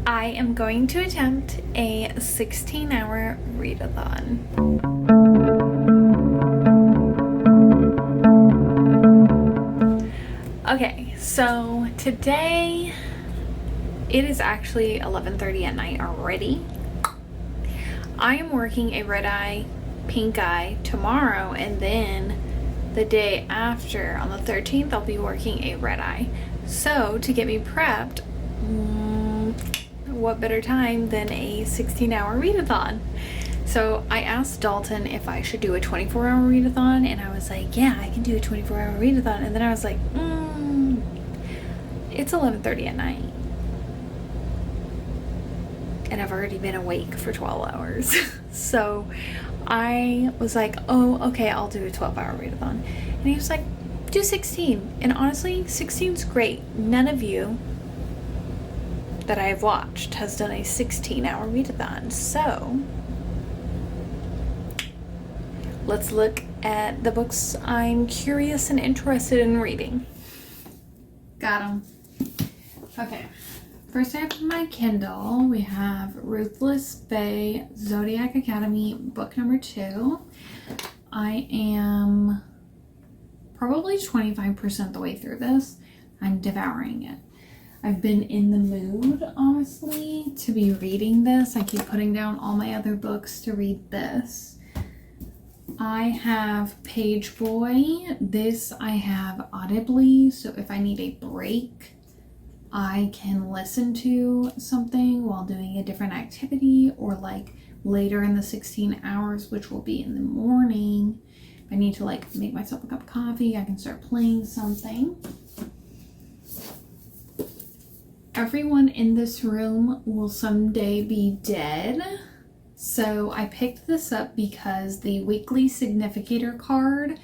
I am going to attempt a 16-hour readathon. Okay, so today it is actually 11:30 at night already. I am working a red eye, pink eye tomorrow, and then the day after, on the 13th, I'll be working a red eye. So to get me prepped, what better time than a 16-hour readathon? So I asked Dalton if I should do a 24-hour readathon, and I was like, yeah, I can do a 24-hour readathon. And then I was like, it's 11:30 at night. And I've already been awake for 12 hours. So I was like, oh, okay, I'll do a 12-hour readathon. And he was like, do 16. And honestly, 16's great. None of you that I have watched has done a 16-hour readathon. So let's look at the books I'm curious and interested in reading. Got them. Okay. First I have my Kindle. We have Ruthless Bay Zodiac Academy, book number 2. I am probably 25% the way through this. I'm devouring it. I've been in the mood, honestly, to be reading this. I keep putting down all my other books to read this. I have Page Boy. This I have audibly, so if I need a break, I can listen to something while doing a different activity, or like later in the 16 hours, which will be in the morning. If I need to like make myself a cup of coffee, I can start playing something. Everyone in this room will someday be dead. So I picked this up because the weekly significator card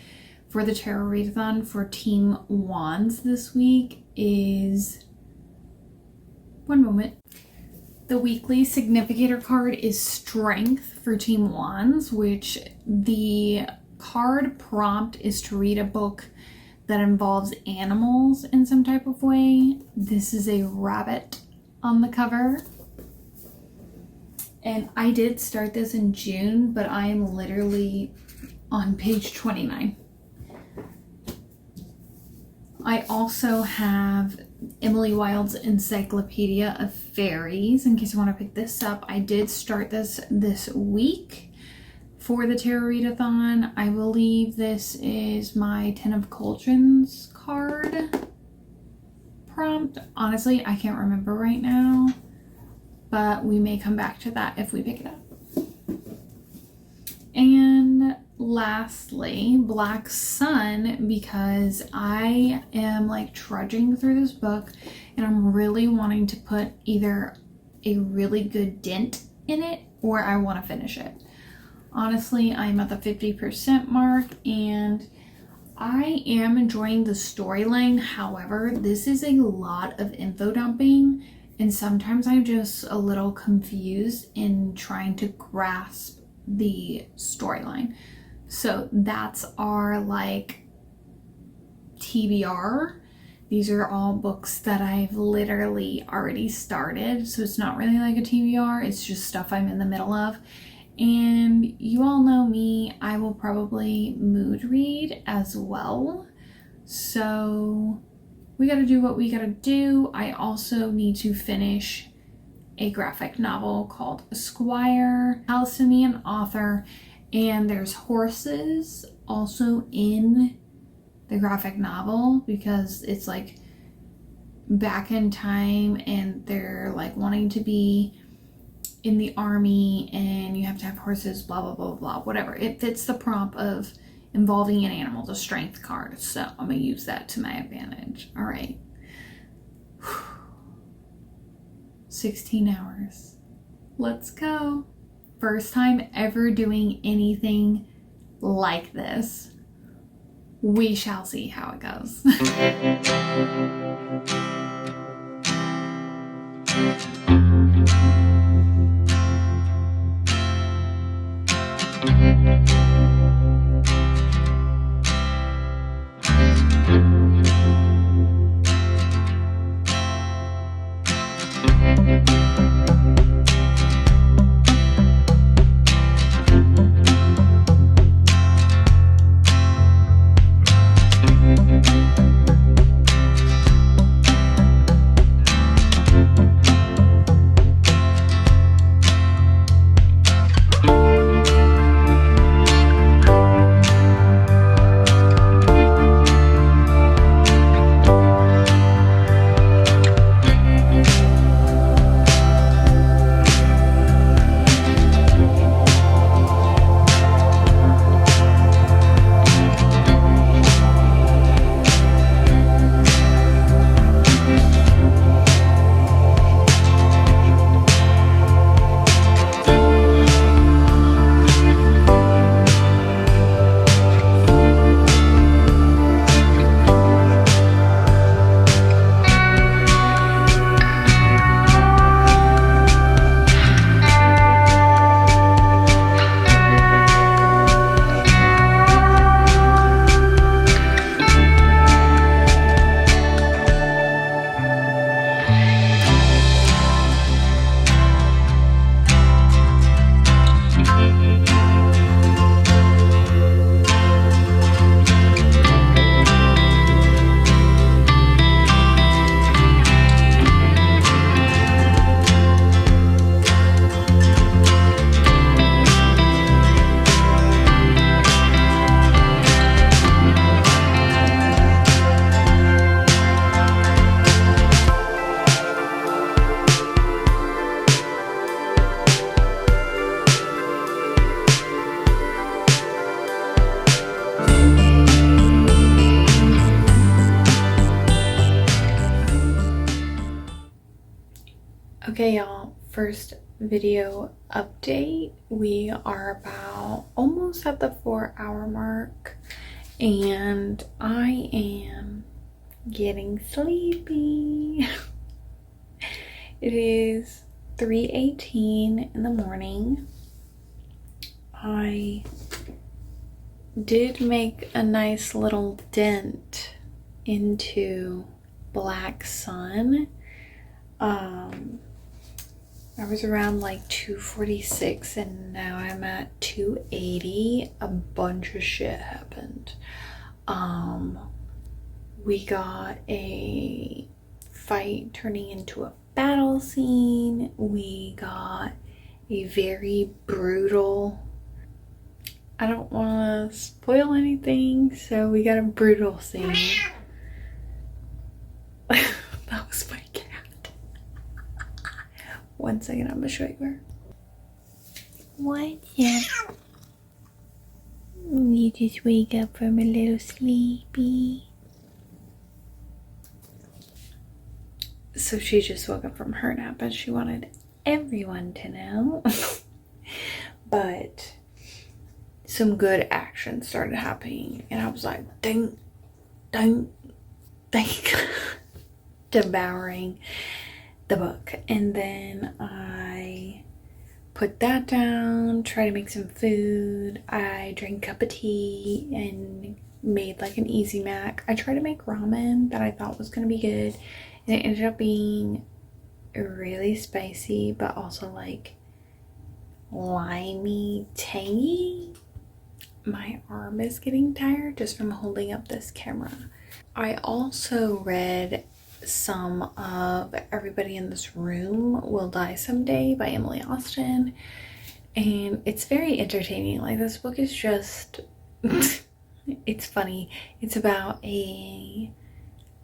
for the Tarot Readathon for Team Wands this week is... One moment. The weekly significator card is Strength for Team Wands, which the card prompt is to read a book that involves animals in some type of way. This is a rabbit on the cover. And I did start this in June, but I am literally on page 29. I also have Emily Wilde's Encyclopedia of Fairies, in case you want to pick this up. I did start this week for the Tarot Readathon. I believe this is my Ten of Cauldrons card prompt. Honestly, I can't remember right now, but we may come back to that if we pick it up. And lastly, Black Sun, because I am like trudging through this book and I'm really wanting to put either a really good dent in it or I want to finish it. Honestly, I'm at the 50% mark and I am enjoying the storyline. However, this is a lot of info dumping and sometimes I'm just a little confused in trying to grasp the storyline. So that's our like TBR. These are all books that I've literally already started, so it's not really like a TBR, it's just stuff I'm in the middle of. And you all know me, I will probably mood read as well, so we gotta do what we gotta do. I also need to finish a graphic novel called Esquire, Palestinian author, and there's horses also in the graphic novel because it's like back in time and they're like wanting to be in the army and you have to have horses, blah blah blah blah, whatever. It fits the prompt of involving an animal, the strength card, so I'm gonna use that to my advantage. All right. 16 hours. Let's go. First time ever doing anything like this. We shall see how it goes. Okay, y'all, first video update. We are about almost at the 4-hour mark, and I am getting sleepy. It is 3:18 in the morning. I did make a nice little dent into Black Sun. I was around like 246 and now I'm at 280. A bunch of shit happened. We got a fight turning into a battle scene. We got a very brutal, I don't want to spoil anything, so we got a brutal scene. That was my cat. One second, I'm gonna show you her. What? Yeah. You just wake up from a little sleepy. So she just woke up from her nap and she wanted everyone to know. But some good action started happening and I was like, dang, devouring the book. And then I put that down, tried to make some food. I drank a cup of tea and made like an easy mac. I tried to make ramen that I thought was gonna be good, and it ended up being really spicy but also like limey, tangy. My arm is getting tired just from holding up this camera. I also read some of Everybody in This Room Will Die Someday by Emily Austen, and it's very entertaining. Like, this book is just it's funny. It's about a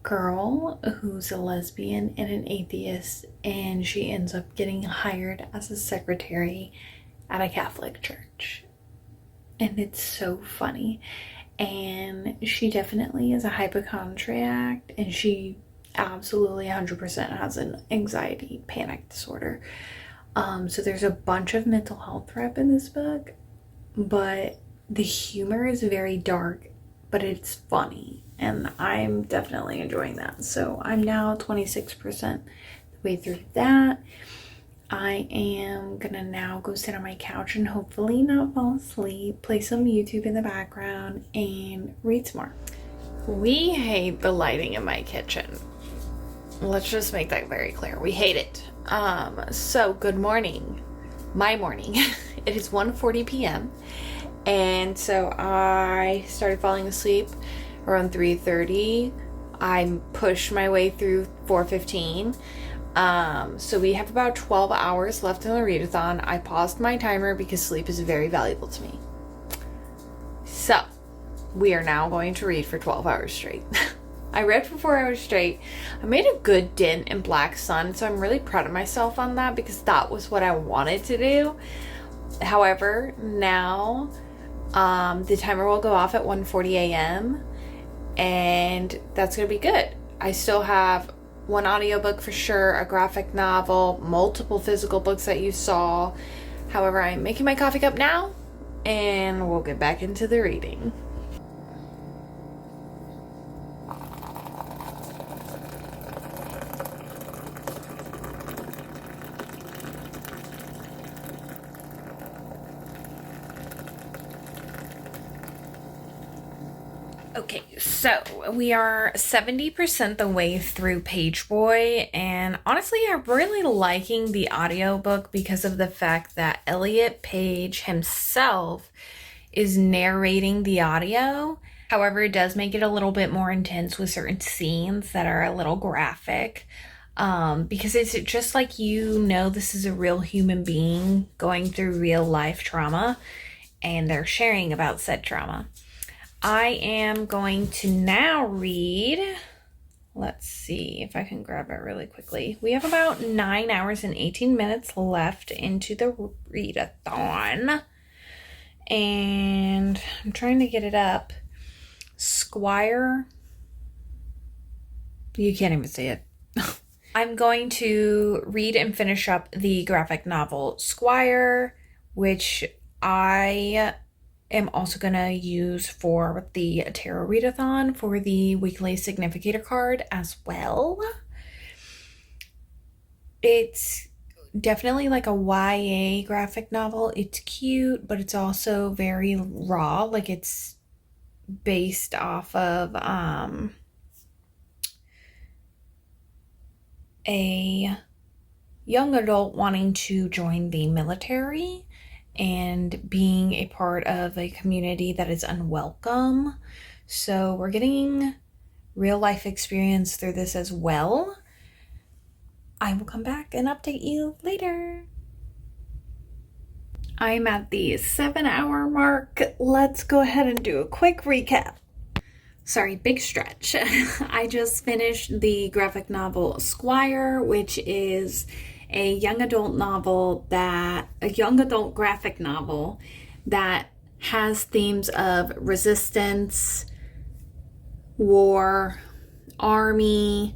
girl who's a lesbian and an atheist, and she ends up getting hired as a secretary at a Catholic church, and it's so funny. And she definitely is a hypochondriac, and she absolutely 100% has an anxiety panic disorder. So there's a bunch of mental health rep in this book, but the humor is very dark, but it's funny, and I'm definitely enjoying that. So I'm now 26% the way through that. I am gonna now go sit on my couch and hopefully not fall asleep, play some YouTube in the background, and read some more. We hate the lighting in my kitchen. Let's just make that very clear. We hate it. So good morning. My morning. It is 1:40 p.m. And so I started falling asleep around 3:30. I pushed my way through 4:15. So we have about 12 hours left in the readathon. I paused my timer because sleep is very valuable to me. So we are now going to read for 12 hours straight. I read for 4 hours straight. I made a good dent in Black Sun, so I'm really proud of myself on that because that was what I wanted to do. However, now the timer will go off at 1:40 a.m. and that's gonna be good. I still have one audiobook for sure, a graphic novel, multiple physical books that you saw. However, I'm making my coffee cup now and we'll get back into the reading. Okay, so we are 70% the way through Page Boy, and honestly, I'm really liking the audiobook because of the fact that Elliot Page himself is narrating the audio. However, it does make it a little bit more intense with certain scenes that are a little graphic, because it's just like, this is a real human being going through real life trauma, and they're sharing about said trauma. I am going to now read, let's see if I can grab it really quickly. We have about 9 hours and 18 minutes left into the readathon. And I'm trying to get it up. Squire, you can't even see it. I'm going to read and finish up the graphic novel Squire, which I am also going to use for the Tarot Readathon for the weekly significator card as well. It's definitely like a YA graphic novel. It's cute, but it's also very raw. Like it's based off of a young adult wanting to join the military and being a part of a community that is unwelcome. So we're getting real life experience through this as well. I will come back and update you later. I'm at the 7-hour mark. Let's go ahead and do a quick recap. Sorry, big stretch. I just finished the graphic novel Squire, which is a young adult graphic novel that has themes of resistance, war, army,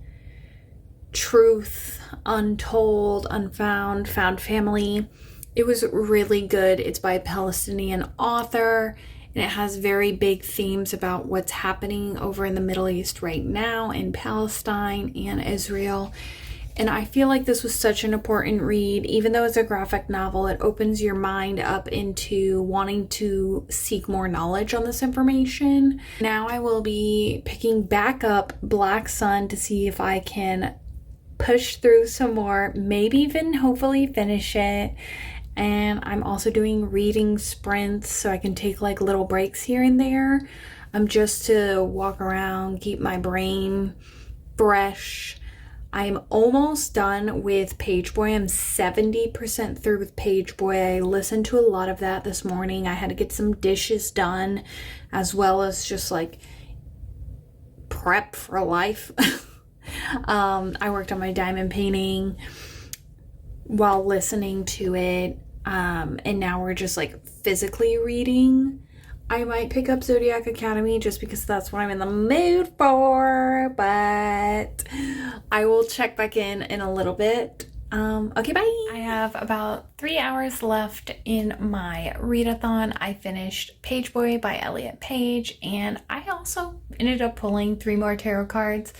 truth, untold, unfound, found family. It was really good. It's by a Palestinian author, and it has very big themes about what's happening over in the Middle East right now in Palestine and Israel. And I feel like this was such an important read. Even though it's a graphic novel, it opens your mind up into wanting to seek more knowledge on this information. Now I will be picking back up Black Sun to see if I can push through some more, maybe even hopefully finish it. And I'm also doing reading sprints so I can take like little breaks here and there, just to walk around, keep my brain fresh. I'm almost done with Page Boy. I'm 70% through with Page Boy. I listened to a lot of that this morning. I had to get some dishes done as well as just like prep for life. I worked on my diamond painting while listening to it. And now we're just like physically reading. I might pick up Zodiac Academy just because that's what I'm in the mood for, but I will check back in a little bit. Okay, bye. I have about 3 hours left in my readathon. I finished Page Boy by Elliot Page, and I also ended up pulling 3 more tarot cards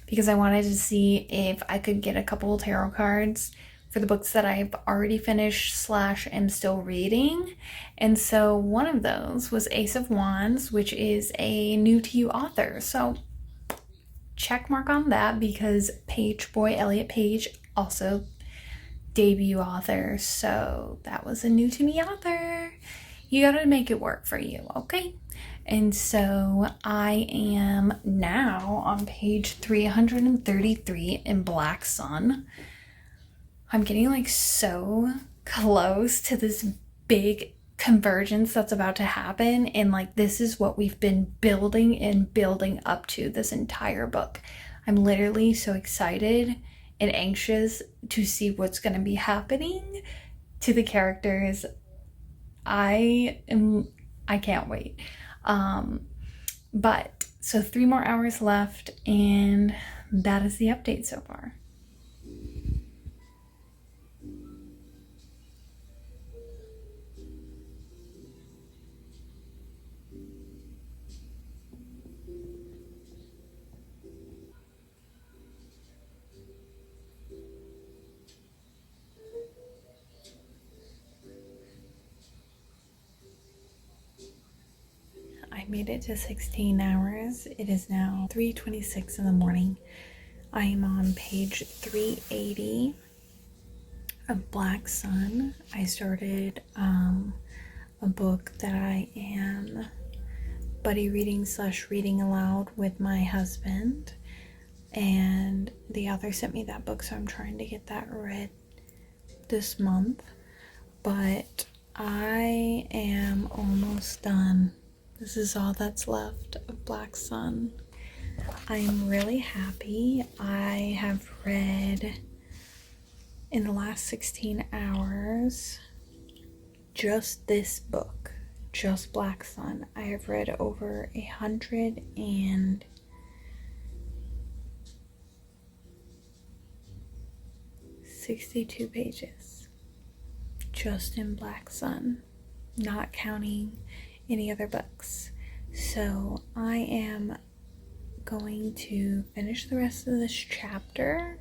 because I wanted to see if I could get a couple tarot cards for the books that I've already finished / am still reading. And so one of those was Ace of Wands, which is a new to you author. So check mark on that because Page Boy, Elliot Page, also debut author. So that was a new to me author. You gotta make it work for you, okay? And so I am now on page 333 in Black Sun. I'm getting like so close to this big convergence that's about to happen, and like this is what we've been building and building up to this entire book. I'm literally so excited and anxious to see what's going to be happening to the characters. I can't wait. But so 3 more hours left, and that is the update so far. I made it to 16 hours. It is now 3:26 in the morning. I am on page 380 of Black Sun. I started a book that I am buddy reading / reading aloud with my husband, and the author sent me that book, so I'm trying to get that read this month. But I am almost done. This is all that's left of Black Sun. I am really happy. I have read in the last 16 hours just this book, just Black Sun. I have read over 100 and 62 pages just in Black Sun, not counting any other books. So I am going to finish the rest of this chapter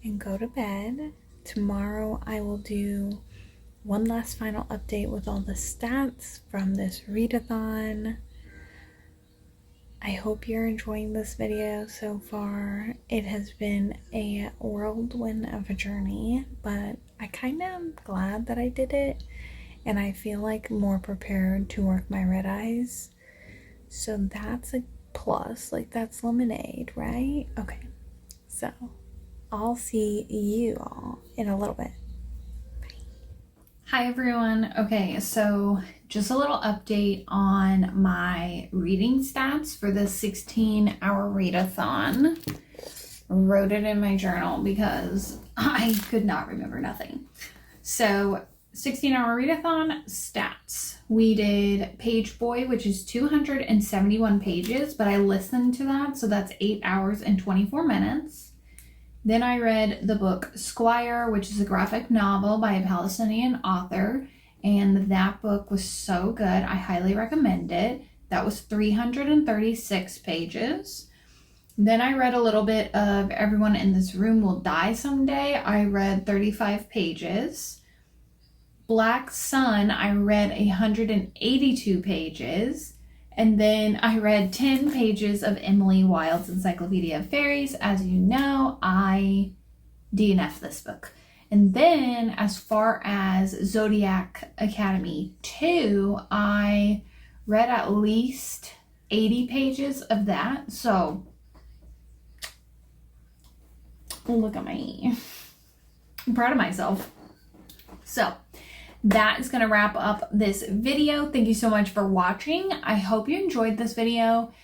and go to bed. Tomorrow I will do one last final update with all the stats from this readathon. I hope you're enjoying this video so far. It has been a whirlwind of a journey, but I kind of am glad that I did it, and I feel like more prepared to work my red eyes. So that's a plus, like that's lemonade, right? Okay, so I'll see you all in a little bit. Hi everyone. Okay, so just a little update on my reading stats for the 16-hour readathon. Wrote it in my journal because I could not remember nothing. So 16-hour readathon stats. We did Page Boy, which is 271 pages, but I listened to that, so that's 8 hours and 24 minutes. Then I read the book Squire, which is a graphic novel by a Palestinian author, and that book was so good. I highly recommend it. That was 336 pages. Then I read a little bit of Everyone in This Room Will Die Someday. I read 35 pages. Black Sun, I read 182 pages. And then I read 10 pages of Emily Wilde's Encyclopedia of Fairies. As you know, I DNF'd this book. And then as far as Zodiac Academy 2, I read at least 80 pages of that. So look at me. I'm proud of myself. So that is going to wrap up this video. Thank you so much for watching. I hope you enjoyed this video.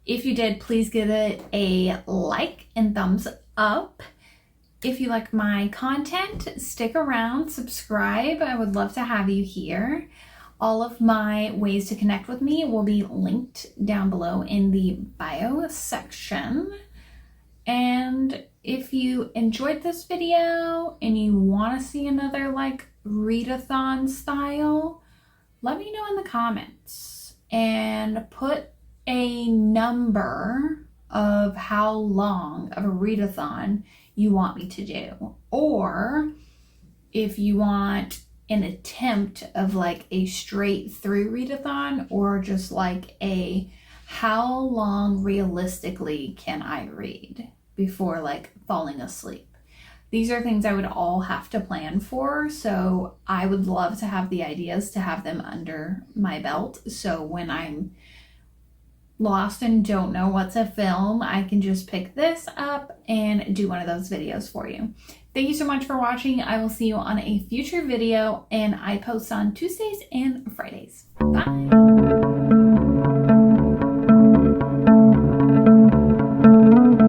If you did, please give it a like and thumbs up. If you like my content, stick around, subscribe. I would love to have you here. All of my ways to connect with me will be linked down below in the bio section. And if you enjoyed this video and you want to see another readathon style, let me know in the comments and put a number of how long of a readathon you want me to do, or if you want an attempt of a straight through readathon, or just a how long realistically can I read before falling asleep. These are things I would all have to plan for, so I would love to have the ideas to have them under my belt. So when I'm lost and don't know what to film, I can just pick this up and do one of those videos for you. Thank you so much for watching. I will see you on a future video, and I post on Tuesdays and Fridays. Bye!